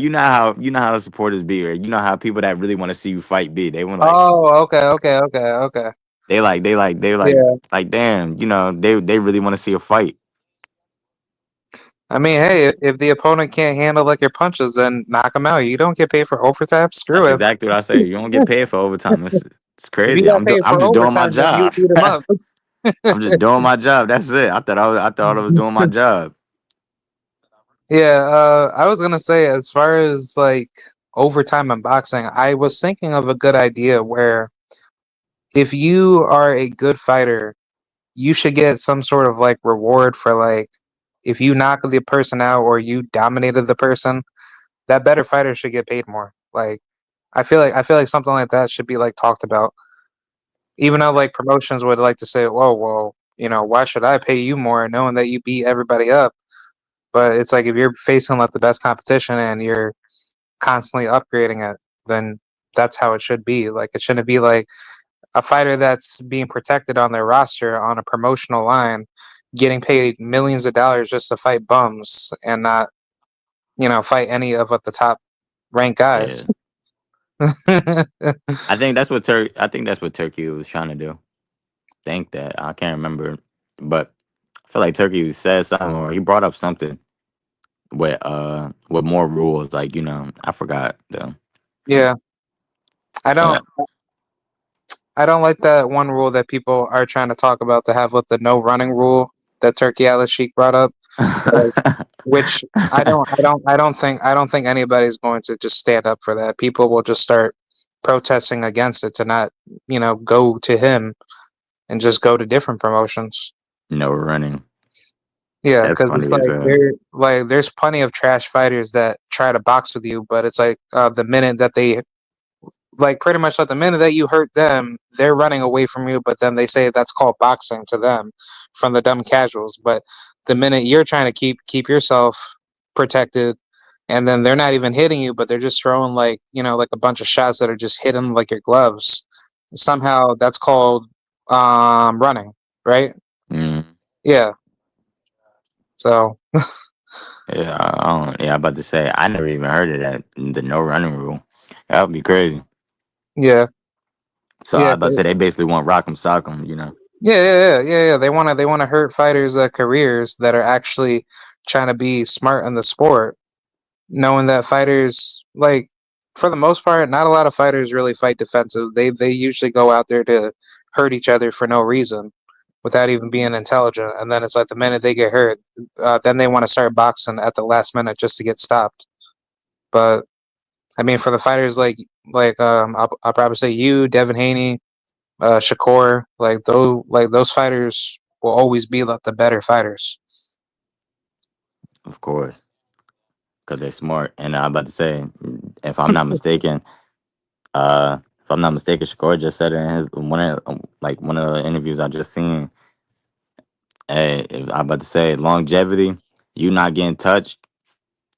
Speaker 2: the supporters be, or you know how people that really want to see you fight be. They want like
Speaker 1: oh, okay.
Speaker 2: they like damn, you know, they really want to see a fight.
Speaker 1: I mean, hey, if the opponent can't handle like your punches, then knock him out. You don't get paid for overtime. Screw
Speaker 2: That's
Speaker 1: it.
Speaker 2: exactly what I say. You don't get paid for overtime. It's
Speaker 1: If you
Speaker 2: crazy.
Speaker 1: got paid
Speaker 2: I'm
Speaker 1: for
Speaker 2: just doing my
Speaker 1: overtime, then you
Speaker 2: job.
Speaker 1: beat him up.
Speaker 2: I'm just doing my job. That's it. I thought I was doing my job.
Speaker 1: Yeah, I was gonna say, as far as like overtime in boxing, I was thinking of a good idea where if you are a good fighter, you should get some sort of like reward for like if you knock the person out or you dominated the person, that better fighter should get paid more. Like I feel like something like that should be like talked about. Even though like promotions would like to say, "Whoa, well, why should I pay you more knowing that you beat everybody up?" But it's like if you're facing like the best competition and you're constantly upgrading it, then that's how it should be. Like it shouldn't be like a fighter that's being protected on their roster on a promotional line, getting paid millions of dollars just to fight bums and not, fight any of the top ranked guys.
Speaker 2: Yeah. I think that's what Turkey was trying to do. Think that. I can't remember. But I feel like Turkey said something or he brought up something with more rules, like, you know, I forgot though.
Speaker 1: Yeah, I don't
Speaker 2: But
Speaker 1: I don't like that one rule that people are trying to talk about to have with the no running rule that Turkey Al Sheikh brought up, like, which I don't think anybody's going to just stand up for that. People will just start protesting against it to not, go to him and just go to different promotions.
Speaker 2: no running.
Speaker 1: Yeah,
Speaker 2: That's
Speaker 1: because it's
Speaker 2: funny as
Speaker 1: like
Speaker 2: well.
Speaker 1: there's plenty of trash fighters that try to box with you, but it's like the minute that they like pretty much like the minute that you hurt them, they're running away from you, but then they say that's called boxing to them from the dumb casuals. But the minute you're trying to keep yourself protected and then they're not even hitting you, but they're just throwing like, like a bunch of shots that are just hitting like your gloves. Somehow that's called running, right?
Speaker 2: Mm.
Speaker 1: Yeah. So
Speaker 2: Yeah, yeah, I'm about to say I never even heard of that. The no running rule. That would be crazy.
Speaker 1: yeah.
Speaker 2: So I
Speaker 1: Yeah.
Speaker 2: about to say they basically want rock'em sock'em, you know.
Speaker 1: Yeah. They want to hurt fighters' careers that are actually trying to be smart in the sport, knowing that fighters like for the most part, not a lot of fighters really fight defensive. They usually go out there to hurt each other for no reason, without even being intelligent. And then it's like the minute they get hurt, then they want to start boxing at the last minute just to get stopped. But I mean, for the fighters I'll probably say you, Devin Haney, Shakur, like those fighters will always be like the better fighters.
Speaker 2: Of course, because they're smart. And I'm about to say, if I'm not mistaken, if I'm not mistaken, Shakur just said it in his one of the interviews I just seen. Hey, if I'm about to say longevity, you not getting touched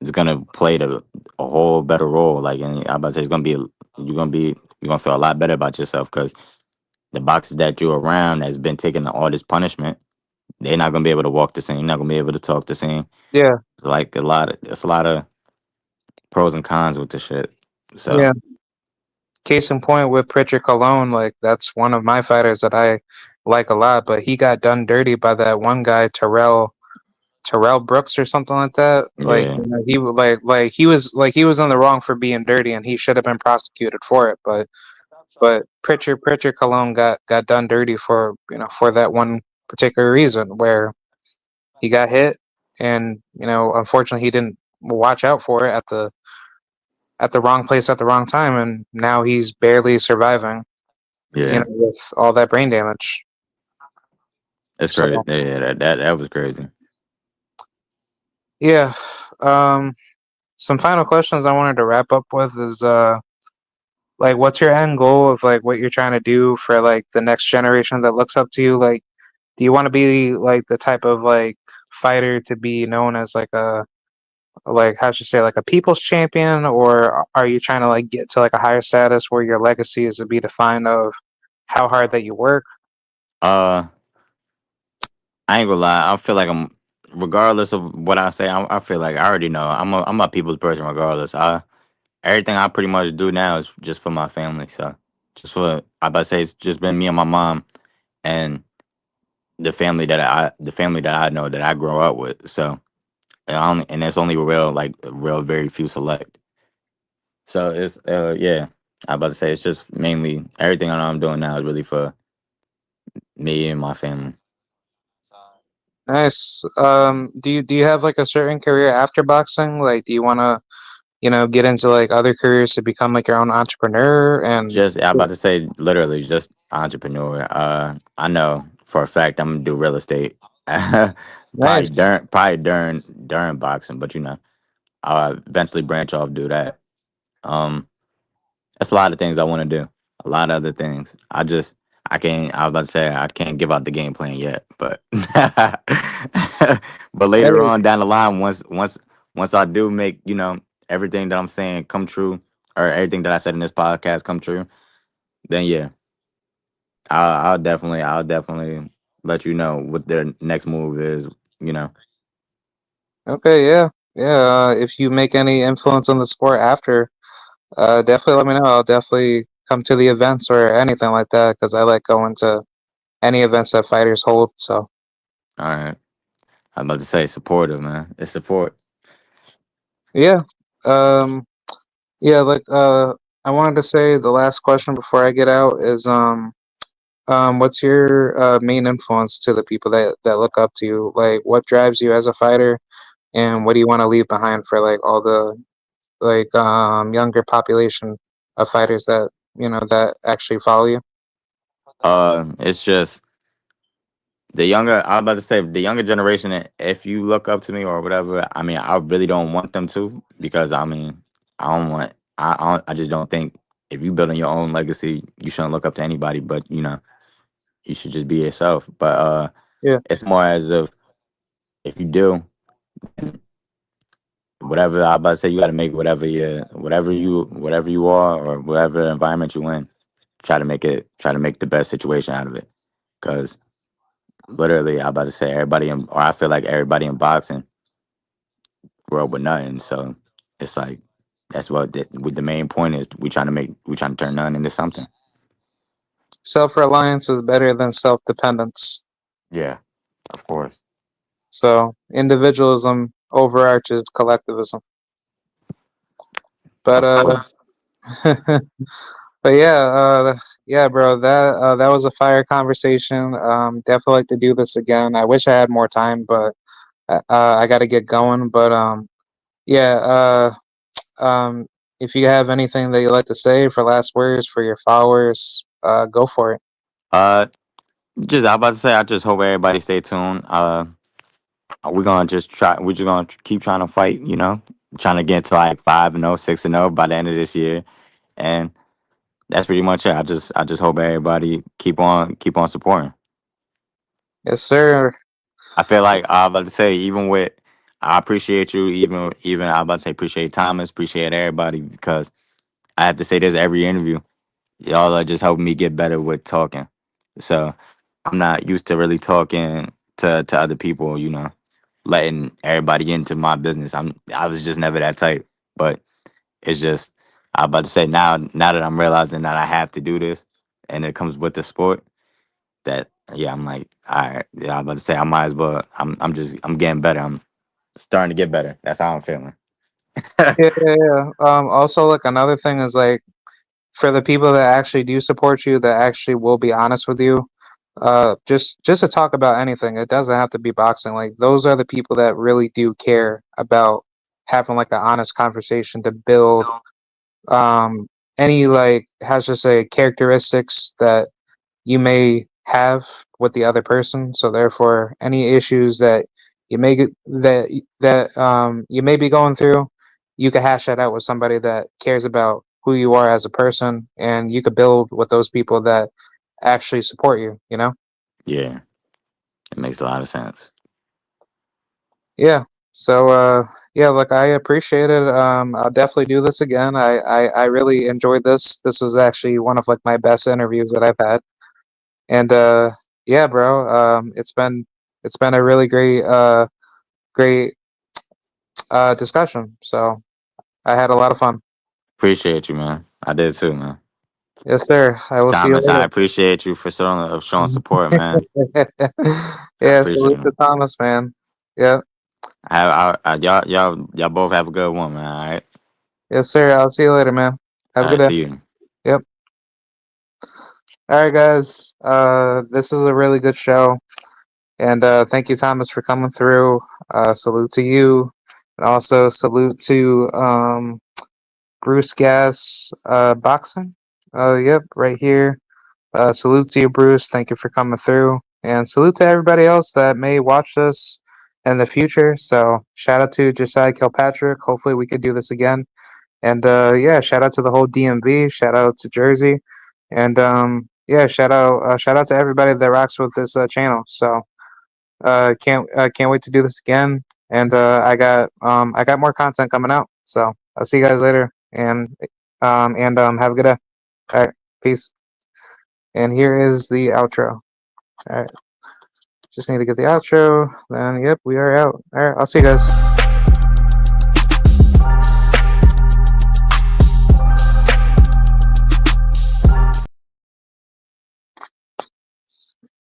Speaker 2: is gonna play a whole better role. Like, and I'm about to say it's gonna be you're gonna feel a lot better about yourself because the boxers that you're around that's been taking all this punishment, they're not gonna be able to walk the same. You're not gonna be able to talk the same.
Speaker 1: Yeah,
Speaker 2: Like it's a lot of pros and cons with the shit. So
Speaker 1: yeah. Case in point with Pritchard Cologne, like that's one of my fighters that I like a lot, but he got done dirty by that one guy, Terrell Brooks or something like that. Like
Speaker 2: yeah,
Speaker 1: he was he was in the wrong for being dirty, and he should have been prosecuted for it. But Pritchard Cologne got done dirty for that one particular reason where he got hit, and unfortunately he didn't watch out for it at the wrong place at the wrong time, and now he's barely surviving.
Speaker 2: yeah,
Speaker 1: With all that brain damage.
Speaker 2: that's crazy.
Speaker 1: So
Speaker 2: Yeah, that was crazy.
Speaker 1: yeah, some final questions I wanted to wrap up with is like what's your end goal of like what you're trying to do for like the next generation that looks up to you? Like, do you want to be like the type of like fighter to be known as like a like how should I say like a people's champion, or are you trying to like get to like a higher status where your legacy is to be defined of how hard that you work?
Speaker 2: Uh, I ain't gonna lie. I feel like I'm, regardless of what I say, I feel like I already know. I'm a people's person regardless. Everything I pretty much do now is just for my family. So just for I about to say it's just been me and my mom and the family that I know that I grow up with. So and it's only real like real very few select. So it's yeah. I about to say it's just mainly everything I know I'm doing now is really for me and my family.
Speaker 1: Nice. Do you have like a certain career after boxing? Like, do you want to get into like other careers to become like your own entrepreneur? And
Speaker 2: Just I about to say literally just entrepreneur. I know for a fact I'm gonna do real estate.
Speaker 1: nice.
Speaker 2: Probably during boxing, but I'll eventually branch off do that. Um, that's a lot of things I want to do. A lot of other things. I can't. I was about to say I can't give out the game plan yet, but but later
Speaker 1: Hey,
Speaker 2: on down the line, once I do make everything that I'm saying come true, or everything that I said in this podcast come true, then yeah, I'll definitely let you know what their next move is. You know.
Speaker 1: okay, yeah, yeah. If you make any influence on the sport after, definitely let me know. I'll definitely come to the events or anything like that because I like going to any events that fighters hold. So
Speaker 2: All right. I'm about to say supportive, man. It's support.
Speaker 1: yeah, um, yeah. Like, I wanted to say the last question before I get out is what's your main influence to the people that look up to you? Like, what drives you as a fighter, and what do you want to leave behind for like all the like younger population of fighters that that actually follow you?
Speaker 2: It's just the younger. I'm about to say the younger generation. If you look up to me or whatever, I mean, I really don't want them to because I mean, I don't want. I just don't think if you building your own legacy, you shouldn't look up to anybody. But you should just be yourself. But
Speaker 1: Yeah.
Speaker 2: it's more as if you do whatever I about to say, you got to make whatever you are or whatever environment you in. Try to make the best situation out of it. Cause literally, I about to say or I feel like everybody in boxing grew up with nothing. So it's like that's what the main point is. We trying to turn nothing into something.
Speaker 1: Self-reliance is better than self-dependence.
Speaker 2: Yeah, of course,
Speaker 1: So individualism overarches collectivism. But
Speaker 2: of course.
Speaker 1: but yeah, yeah, bro, that was a fire conversation. Definitely like to do this again. I wish I had more time, but I got to get going. But yeah, um, if you have anything that you'd like to say for last words for your followers, go for it.
Speaker 2: Uh, just I about to say, I just hope everybody stay tuned. We're gonna just try. We're just gonna keep trying to fight. Trying to get to like 5-0, 6-0 by the end of this year, and that's pretty much it. I just hope everybody keep on supporting.
Speaker 1: Yes, sir.
Speaker 2: I feel like I was about to say, even with I appreciate you, even I was about to say appreciate Thomas, appreciate everybody because I have to say this every interview. Y'all are just helping me get better with talking. So I'm not used to really talking to other people, letting everybody into my business. I was just never that type. But it's just I about to say now that I'm realizing that I have to do this and it comes with the sport, that yeah, I'm like, all right, yeah, I'm about to say I might as well I'm getting better. I'm starting to get better. That's how I'm feeling.
Speaker 1: Yeah, yeah, yeah. Also, like another thing is like for the people that actually do support you, that actually will be honest with you. Just to talk about anything. It doesn't have to be boxing. Like those are the people that really do care about having like an honest conversation to build um any like how should I say characteristics that you may have with the other person. So therefore, any issues that you may be going through, you can hash that out with somebody that cares about who you are as a person, and you could build with those people that actually support you. You know?
Speaker 2: Yeah, it makes a lot of sense.
Speaker 1: Yeah. So yeah, look, I appreciate it. I'll definitely do this again. I really enjoyed this. This was actually one of like my best interviews that I've had. And yeah, bro, it's been a really great discussion. So I had a lot of fun.
Speaker 2: Appreciate you, man. I did too, man.
Speaker 1: Yes, sir. I will see you
Speaker 2: Thomas, I appreciate you for showing support, man.
Speaker 1: later.
Speaker 2: I
Speaker 1: Yeah,
Speaker 2: appreciate
Speaker 1: salute to
Speaker 2: it.
Speaker 1: Thomas, man. Yeah.
Speaker 2: Y'all both have a good one, man. All right.
Speaker 1: Yes, sir. I'll see you later, man. Have
Speaker 2: All
Speaker 1: a good
Speaker 2: right.
Speaker 1: day.
Speaker 2: See you.
Speaker 1: Yep. All right, guys. This is a really good show. And thank you, Thomas, for coming through. Salute to you. And also salute to Bruce Gas Boxing. Yep, right here. Salute to you, Bruce. Thank you for coming through. And salute to everybody else that may watch this in the future. So shout out to Jasai Kilpatrick. Hopefully we could do this again. And yeah, shout out to the whole DMV. Shout out to Jersey. And yeah, shout out to everybody that rocks with this channel. So can't wait to do this again. And I got more content coming out. So I'll see you guys later. And have a good day. All right, peace. And here is the outro. All right, just need to get the outro. Then yep, we are out. All right, I'll see you guys.